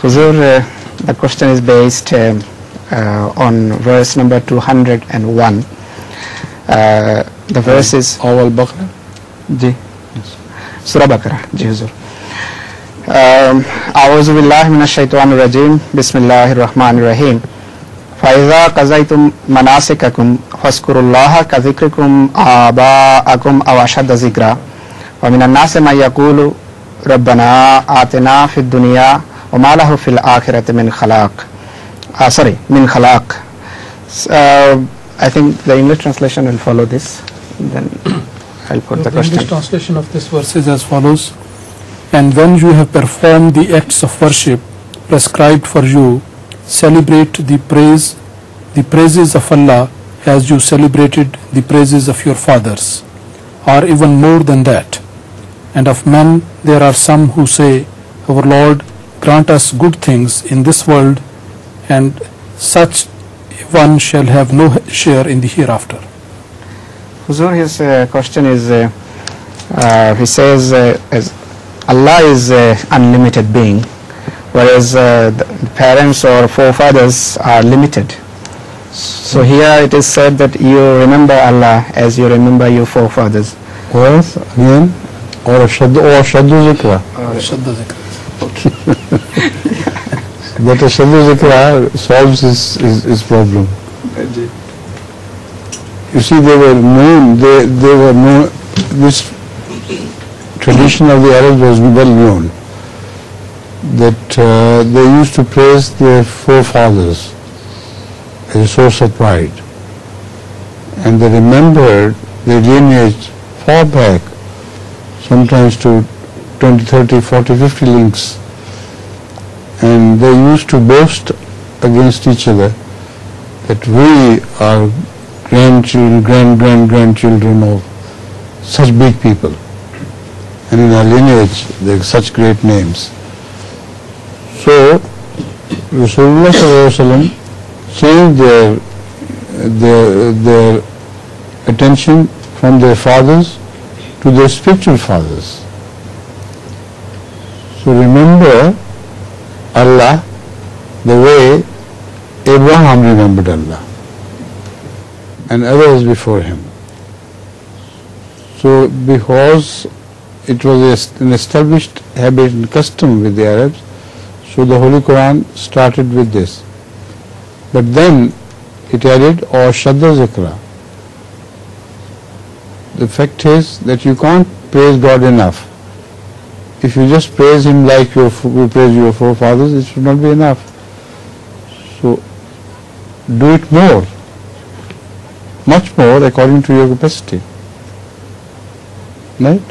Huzur, the question is based on verse number 201. The verse is Awal Baqarah. Ji. Surah Baqarah. Ji Huzur. A'udhu billahi minash shaitanir rajim. Bismillahir rahmanir rahim. فَإِذَا قَضَيْتُمْ مَنَاسِكَكُمْ فَاذْكُرُوا اللَّهَ كَذِكْرِكُمْ آبَاءَكُمْ أَوْ أَشَدَّ ذِكْرًا وَمِنَ النَّاسِ مَن يَقُولُ رَبَّنَا آتِنَا فِي الدُّنْيَا وَمَا لَهُ فِي الْآخِرَةِ مِنْ خَلَاقٍ. I think the English translation will follow this. Then I'll put the question. The English translation of this verse is as follows: And when you have performed the acts of worship prescribed for you, celebrate the praises of Allah as you celebrated the praises of your fathers, or even more than that. And of men there are some who say, Our Lord, grant us good things in this world, and such one shall have no share in the hereafter. Huzur, his question is, he says, as Allah is unlimited being, whereas the parents or forefathers are limited. So here it is said that you remember Allah as you remember your forefathers. What again? Or Shaddu Zikra. Shadda Zikra. That Shaddu Zikra solves his problem. You see, they were known. This tradition of the Arabs was well known, that they used to praise their forefathers as a source of pride, and they remembered their lineage far back, sometimes to 20, 30, 40, 50 links, and they used to boast against each other that we are grandchildren of such big people, and in our lineage there are such great names. So Rasulullah sallallahu alaihi wasallam changed their attention from their fathers to their spiritual fathers. So remember Allah the way Abraham remembered Allah and others before him. So because it was an established habit and custom with the Arabs, so the Holy Quran started with this. But then it added or Shadda Zikra. The fact is that you can't praise God enough. If you just praise Him like you praise your forefathers, it should not be enough. So do it more, much more according to your capacity. Right?